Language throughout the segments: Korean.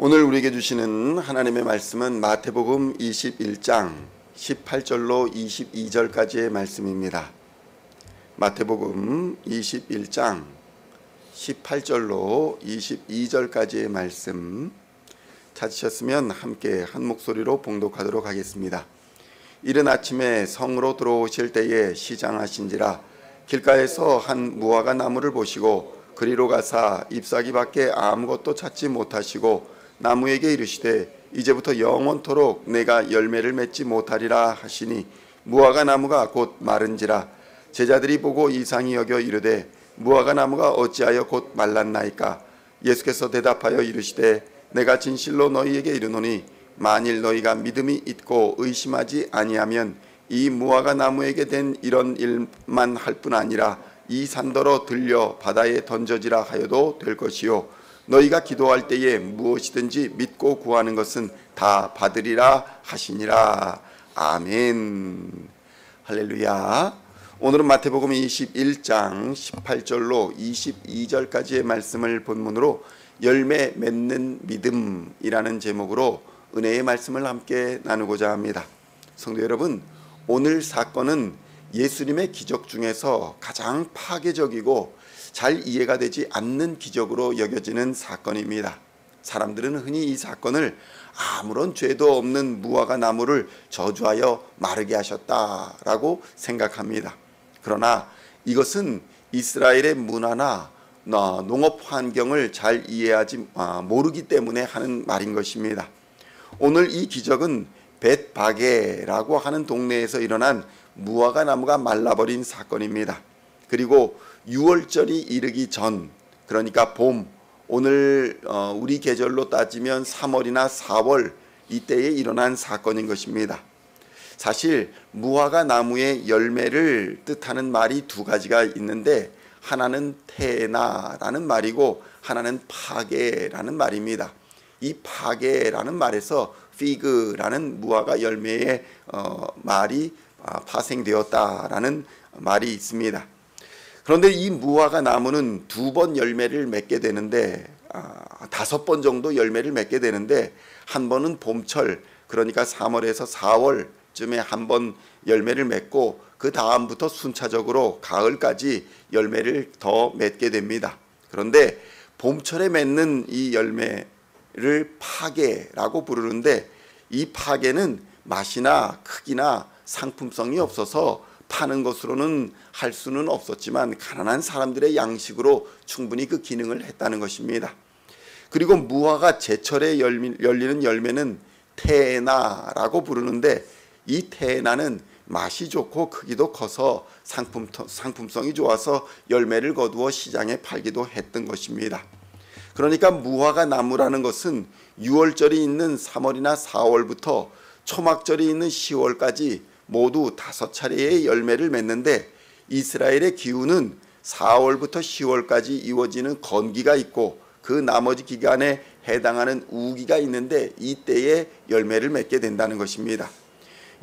오늘 우리에게 주시는 하나님의 말씀은 마태복음 21장 18절로 22절까지의 말씀입니다. 마태복음 21장 18절로 22절까지의 말씀 찾으셨으면 함께 한 목소리로 봉독하도록 하겠습니다. 이른 아침에 성으로 들어오실 때에 시장하신지라 길가에서 한 무화과 나무를 보시고 그리로 가사 잎사귀 밖에 아무것도 찾지 못하시고 나무에게 이르시되 이제부터 영원토록 내가 열매를 맺지 못하리라 하시니 무화과 나무가 곧 마른지라. 제자들이 보고 이상히 여겨 이르되 무화과 나무가 어찌하여 곧 말랐나이까. 예수께서 대답하여 이르시되 내가 진실로 너희에게 이르노니 만일 너희가 믿음이 있고 의심하지 아니하면 이 무화과 나무에게 된 이런 일만 할 뿐 아니라 이 산더러 들려 바다에 던져지라 하여도 될 것이요 너희가 기도할 때에 무엇이든지 믿고 구하는 것은 다 받으리라 하시니라. 아멘. 할렐루야. 오늘은 마태복음 21장 18절로 22절까지의 말씀을 본문으로 열매 맺는 믿음이라는 제목으로 은혜의 말씀을 함께 나누고자 합니다. 성도 여러분, 오늘 사건은 예수님의 기적 중에서 가장 파괴적이고 잘 이해가 되지 않는 기적으로 여겨지는 사건입니다. 사람들은 흔히 이 사건을 아무런 죄도 없는 무화과 나무를 저주하여 마르게 하셨다라고 생각합니다. 그러나 이것은 이스라엘의 문화나 농업 환경을 잘 이해하지 모르기 때문에 하는 말인 것입니다. 오늘 이 기적은 벳바게라고 하는 동네에서 일어난 무화과 나무가 말라버린 사건입니다. 그리고 6월절이 이르기 전, 그러니까 봄, 오늘 우리 계절로 따지면 3월이나 4월 이때에 일어난 사건인 것입니다. 사실 무화과 나무의 열매를 뜻하는 말이 두 가지가 있는데 하나는 테나라는 말이고 하나는 파게라는 말입니다. 이 파게라는 말에서 피그라는 무화과 열매의 말이 파생되었다라는 말이 있습니다. 그런데 이 무화과 나무는 2번 열매를 맺게 되는데 5번 정도 열매를 맺게 되는데 한 번은 봄철, 그러니까 3월에서 4월쯤에 한 번 열매를 맺고 그 다음부터 순차적으로 가을까지 열매를 더 맺게 됩니다. 그런데 봄철에 맺는 이 열매를 파게라고 부르는데 이 파게는 맛이나 크기나 상품성이 없어서 파는 것으로는 할 수는 없었지만 가난한 사람들의 양식으로 충분히 그 기능을 했다는 것입니다. 그리고 무화과 제철에 열리는 열매는 테나라고 부르는데 이 테나는 맛이 좋고 크기도 커서 상품성이 좋아서 열매를 거두어 시장에 팔기도 했던 것입니다. 그러니까 무화과 나무라는 것은 6월절이 있는 3월이나 4월부터 초막절이 있는 10월까지 모두 5차례의 열매를 맺는데 이스라엘의 기후는 4월부터 10월까지 이루어지는 건기가 있고 그 나머지 기간에 해당하는 우기가 있는데 이때에 열매를 맺게 된다는 것입니다.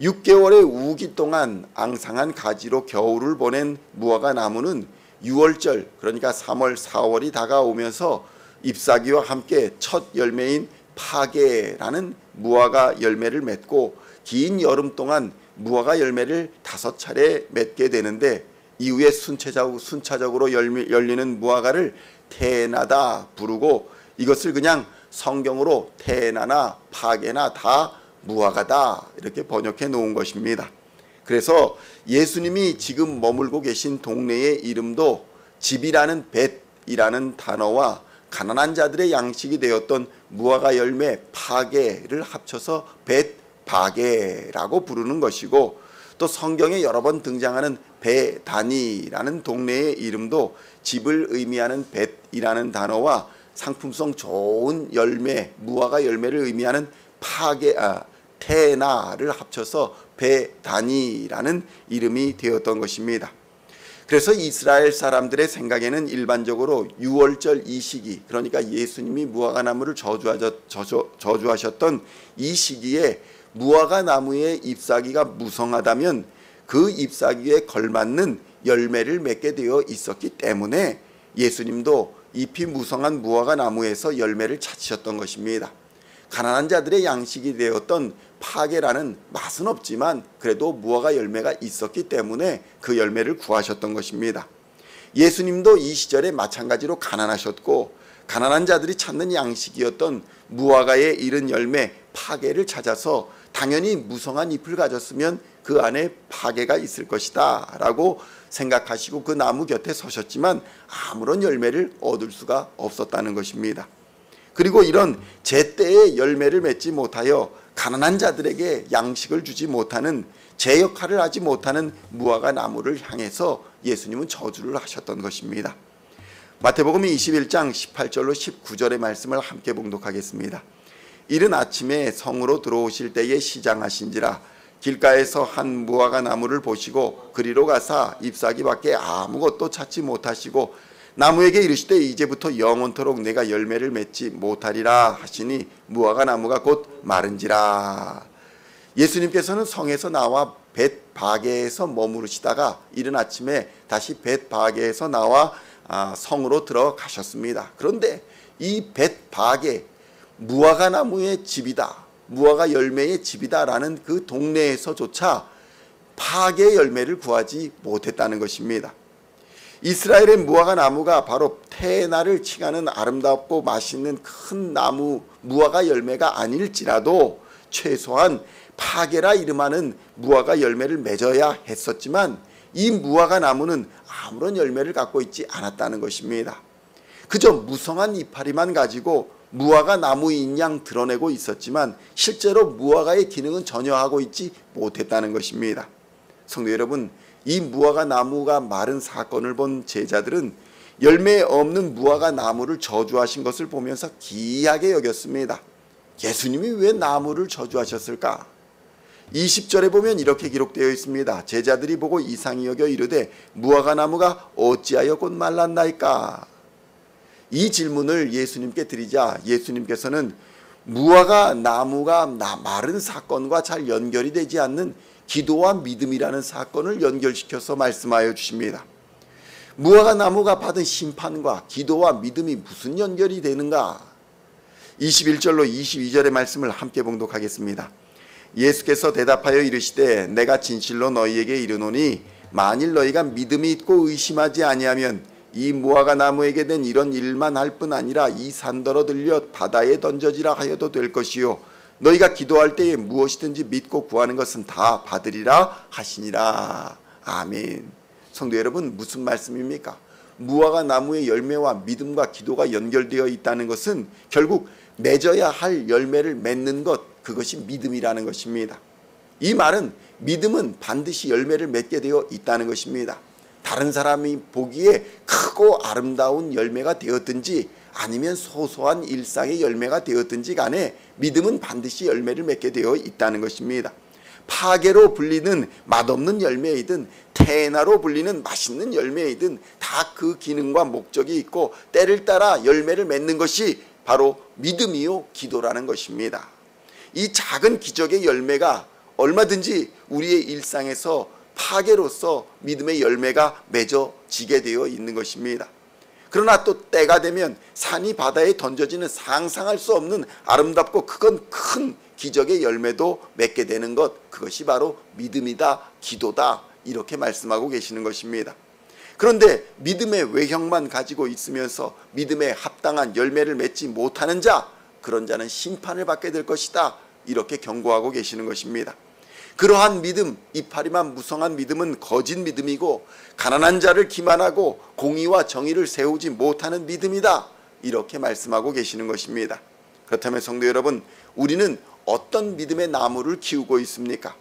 6개월의 우기 동안 앙상한 가지로 겨울을 보낸 무화과 나무는 6월절, 그러니까 3월, 4월이 다가오면서 잎사귀와 함께 첫 열매인 파게라는 무화과 열매를 맺고 긴 여름 동안 무화과 열매를 5차례 맺게 되는데 이후에 순차적으로 열리는 무화과를 테나다 부르고 이것을 그냥 성경으로 테나나 파게나 다 무화과다 이렇게 번역해 놓은 것입니다. 그래서 예수님이 지금 머물고 계신 동네의 이름도 집이라는 벳이라는 단어와 가난한 자들의 양식이 되었던 무화과 열매 파게를 합쳐서 벳바게라고 부르는 것이고 또 성경에 여러 번 등장하는 베다니라는 동네의 이름도 집을 의미하는 벳이라는 단어와 상품성 좋은 열매, 무화과 열매를 의미하는 테나를 합쳐서 베다니라는 이름이 되었던 것입니다. 그래서 이스라엘 사람들의 생각에는 일반적으로 6월절 이 시기, 그러니까 예수님이 무화과 나무를 저주하셨던 이 시기에 무화과 나무의 잎사귀가 무성하다면 그 잎사귀에 걸맞는 열매를 맺게 되어 있었기 때문에 예수님도 잎이 무성한 무화과 나무에서 열매를 찾으셨던 것입니다. 가난한 자들의 양식이 되었던 파게라는 맛은 없지만 그래도 무화과 열매가 있었기 때문에 그 열매를 구하셨던 것입니다. 예수님도 이 시절에 마찬가지로 가난하셨고 가난한 자들이 찾는 양식이었던 무화과에 이른 열매 파게를 찾아서 당연히 무성한 잎을 가졌으면 그 안에 파게가 있을 것이다 라고 생각하시고 그 나무 곁에 서셨지만 아무런 열매를 얻을 수가 없었다는 것입니다. 그리고 이런 제때에 열매를 맺지 못하여 가난한 자들에게 양식을 주지 못하는 제 역할을 하지 못하는 무화과 나무를 향해서 예수님은 저주를 하셨던 것입니다. 마태복음 21장 18절로 19절의 말씀을 함께 봉독하겠습니다. 이른 아침에 성으로 들어오실 때에 시장하신지라 길가에서 한 무화과 나무를 보시고 그리로 가사 잎사귀밖에 아무것도 찾지 못하시고 나무에게 이르시되 이제부터 영원토록 내가 열매를 맺지 못하리라 하시니 무화과 나무가 곧 마른지라. 예수님께서는 성에서 나와 벳바게에서 머무르시다가 이른 아침에 다시 벳바게에서 나와 성으로 들어가셨습니다. 그런데 이 벳바게 무화과 나무의 집이다, 무화과 열매의 집이다라는 그 동네에서조차 파게 열매를 구하지 못했다는 것입니다. 이스라엘의 무화과 나무가 바로 테나를 칭하는 아름답고 맛있는 큰 나무 무화과 열매가 아닐지라도 최소한 파게라 이름하는 무화과 열매를 맺어야 했었지만 이 무화과 나무는 아무런 열매를 갖고 있지 않았다는 것입니다. 그저 무성한 이파리만 가지고 무화과 나무인 양 드러내고 있었지만 실제로 무화과의 기능은 전혀 하고 있지 못했다는 것입니다. 성도 여러분, 이 무화과 나무가 마른 사건을 본 제자들은 열매 없는 무화과 나무를 저주하신 것을 보면서 기이하게 여겼습니다. 예수님이 왜 나무를 저주하셨을까? 20절에 보면 이렇게 기록되어 있습니다. 제자들이 보고 이상히 여겨 이르되 무화과 나무가 어찌하여 곧 말랐나이까? 이 질문을 예수님께 드리자 예수님께서는 무화과 나무가 마른 사건과 잘 연결이 되지 않는 기도와 믿음이라는 사건을 연결시켜서 말씀하여 주십니다. 무화과 나무가 받은 심판과 기도와 믿음이 무슨 연결이 되는가? 21절로 22절의 말씀을 함께 봉독하겠습니다. 예수께서 대답하여 이르시되 내가 진실로 너희에게 이르노니 만일 너희가 믿음이 있고 의심하지 아니하면 이 무화과 나무에게 된 이런 일만 할 뿐 아니라 이 산더러 들려 바다에 던져지라 하여도 될 것이요 너희가 기도할 때에 무엇이든지 믿고 구하는 것은 다 받으리라 하시니라. 아멘. 성도 여러분, 무슨 말씀입니까? 무화과 나무의 열매와 믿음과 기도가 연결되어 있다는 것은 결국 맺어야 할 열매를 맺는 것, 그것이 믿음이라는 것입니다. 이 말은 믿음은 반드시 열매를 맺게 되어 있다는 것입니다. 다른 사람이 보기에 크고 아름다운 열매가 되었든지 아니면 소소한 일상의 열매가 되었든지 간에 믿음은 반드시 열매를 맺게 되어 있다는 것입니다. 파게로 불리는 맛없는 열매이든 테나로 불리는 맛있는 열매이든 다 그 기능과 목적이 있고 때를 따라 열매를 맺는 것이 바로 믿음이요 기도라는 것입니다. 이 작은 기적의 열매가 얼마든지 우리의 일상에서 파게로서 믿음의 열매가 맺어지게 되어 있는 것입니다. 그러나 또 때가 되면 산이 바다에 던져지는 상상할 수 없는 아름답고 큰 기적의 열매도 맺게 되는 것, 그것이 바로 믿음이다, 기도다, 이렇게 말씀하고 계시는 것입니다. 그런데 믿음의 외형만 가지고 있으면서 믿음에 합당한 열매를 맺지 못하는 자, 그런 자는 심판을 받게 될 것이다, 이렇게 경고하고 계시는 것입니다. 그러한 믿음, 이파리만 무성한 믿음은 거짓 믿음이고 가난한 자를 기만하고 공의와 정의를 세우지 못하는 믿음이다, 이렇게 말씀하고 계시는 것입니다. 그렇다면 성도 여러분, 우리는 어떤 믿음의 나무를 키우고 있습니까?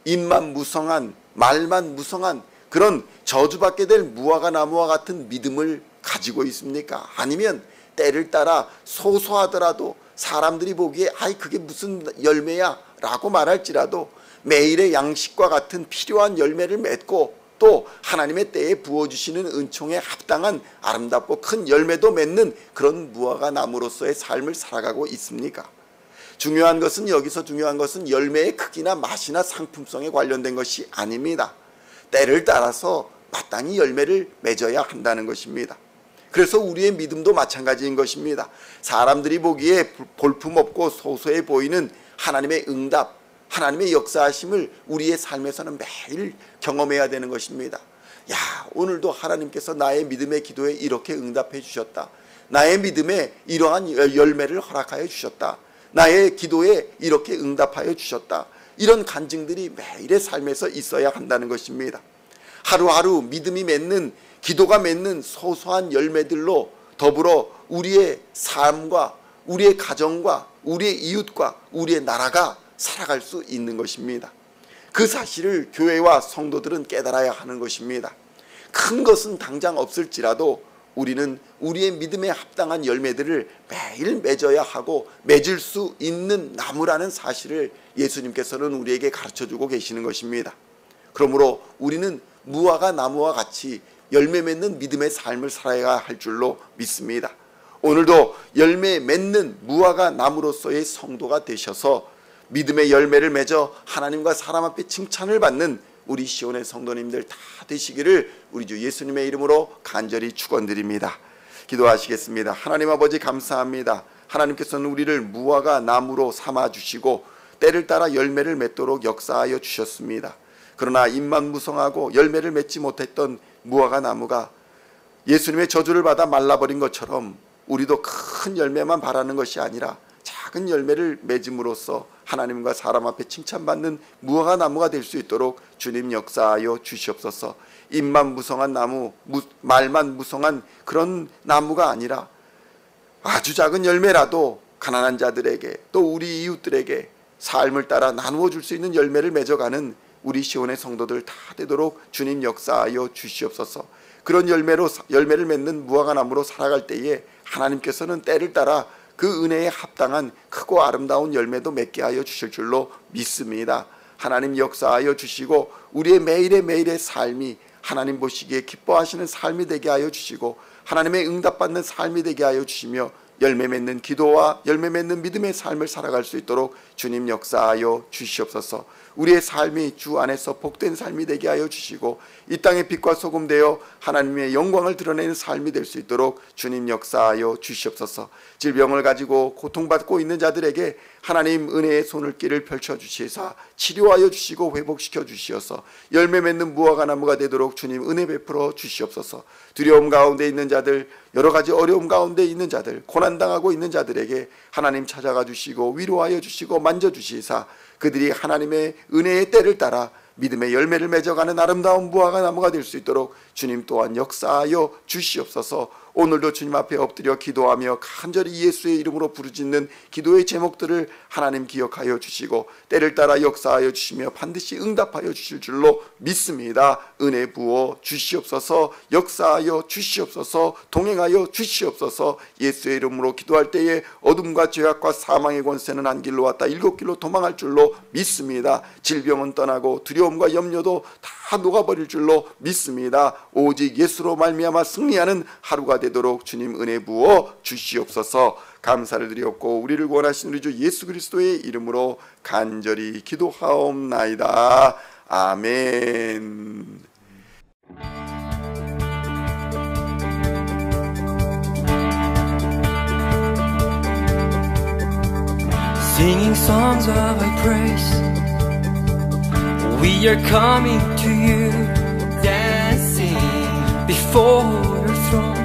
입만 무성한, 말만 무성한 그런 저주받게 될 무화과 나무와 같은 믿음을 가지고 있습니까? 아니면 때를 따라 소소하더라도 사람들이 보기에 아이 그게 무슨 열매야 라고 말할지라도 매일의 양식과 같은 필요한 열매를 맺고 또 하나님의 때에 부어주시는 은총에 합당한 아름답고 큰 열매도 맺는 그런 무화과 나무로서의 삶을 살아가고 있습니까? 중요한 것은 여기서 중요한 것은 열매의 크기나 맛이나 상품성에 관련된 것이 아닙니다. 때를 따라서 마땅히 열매를 맺어야 한다는 것입니다. 그래서 우리의 믿음도 마찬가지인 것입니다. 사람들이 보기에 볼품없고 소소해 보이는 하나님의 응답, 하나님의 역사하심을 우리의 삶에서는 매일 경험해야 되는 것입니다. 야, 오늘도 하나님께서 나의 믿음의 기도에 이렇게 응답해 주셨다. 나의 믿음에 이러한 열매를 허락하여 주셨다. 나의 기도에 이렇게 응답하여 주셨다. 이런 간증들이 매일의 삶에서 있어야 한다는 것입니다. 하루하루 믿음이 맺는, 기도가 맺는 소소한 열매들로 더불어 우리의 삶과 우리의 가정과 우리의 이웃과 우리의 나라가 살아갈 수 있는 것입니다. 그 사실을 교회와 성도들은 깨달아야 하는 것입니다. 큰 것은 당장 없을지라도 우리는 우리의 믿음에 합당한 열매들을 매일 맺어야 하고 맺을 수 있는 나무라는 사실을 예수님께서는 우리에게 가르쳐주고 계시는 것입니다. 그러므로 우리는 무화과 나무와 같이 열매 맺는 믿음의 삶을 살아야 할 줄로 믿습니다. 오늘도 열매 맺는 무화과 나무로서의 성도가 되셔서 믿음의 열매를 맺어 하나님과 사람 앞에 칭찬을 받는 우리 시온의 성도님들 다 되시기를 우리 주 예수님의 이름으로 간절히 축원드립니다. 기도하시겠습니다. 하나님 아버지 감사합니다. 하나님께서는 우리를 무화과 나무로 삼아주시고 때를 따라 열매를 맺도록 역사하여 주셨습니다. 그러나 잎만 무성하고 열매를 맺지 못했던 무화과 나무가 예수님의 저주를 받아 말라버린 것처럼 우리도 큰 열매만 바라는 것이 아니라 작은 열매를 맺음으로써 하나님과 사람 앞에 칭찬받는 무화과 나무가 될 수 있도록 주님 역사하여 주시옵소서. 잎만 무성한 나무, 말만 무성한 그런 나무가 아니라 아주 작은 열매라도 가난한 자들에게 또 우리 이웃들에게 삶을 따라 나누어 줄 수 있는 열매를 맺어가는 우리 시온의 성도들 다 되도록 주님 역사하여 주시옵소서. 그런 열매를 맺는 무화과 나무로 살아갈 때에 하나님께서는 때를 따라 그 은혜에 합당한 크고 아름다운 열매도 맺게 하여 주실 줄로 믿습니다. 하나님 역사하여 주시고 우리의 매일의 삶이 하나님 보시기에 기뻐하시는 삶이 되게 하여 주시고 하나님의 응답받는 삶이 되게 하여 주시며 열매 맺는 기도와 열매 맺는 믿음의 삶을 살아갈 수 있도록 주님 역사하여 주시옵소서. 우리의 삶이 주 안에서 복된 삶이 되게 하여 주시고 이 땅의 빛과 소금 되어 하나님의 영광을 드러내는 삶이 될 수 있도록 주님 역사하여 주시옵소서. 질병을 가지고 고통받고 있는 자들에게 하나님 은혜의 손을길을 펼쳐주시사 치료하여 주시고 회복시켜 주시어서 열매 맺는 무화과 나무가 되도록 주님 은혜 베풀어 주시옵소서. 두려움 가운데 있는 자들, 여러 가지 어려움 가운데 있는 자들, 고난당하고 있는 자들에게 하나님 찾아가 주시고 위로하여 주시고 만져주시사 그들이 하나님의 은혜의 때를 따라 믿음의 열매를 맺어가는 아름다운 무화과 나무가 될 수 있도록 주님 또한 역사하여 주시옵소서. 오늘도 주님 앞에 엎드려 기도하며 간절히 예수의 이름으로 부르짖는 기도의 제목들을 하나님 기억하여 주시고 때를 따라 역사하여 주시며 반드시 응답하여 주실 줄로 믿습니다. 은혜 부어 주시옵소서. 역사하여 주시옵소서. 동행하여 주시옵소서. 예수의 이름으로 기도할 때에 어둠과 죄악과 사망의 권세는 한 길로 왔다 일곱 길로 도망할 줄로 믿습니다. 질병은 떠나고 두려움과 염려도 다 녹아버릴 줄로 믿습니다. 오직 예수로 말미암아 승리하는 하루가 되도록 주님 은혜 부어 주시옵소서. 감사를 드리옵고 우리를 구원하신 우리 주 예수 그리스도의 이름으로 간절히 기도하옵나이다. 아멘. Singing songs of thy praise, we are coming to you, dancing before your throne.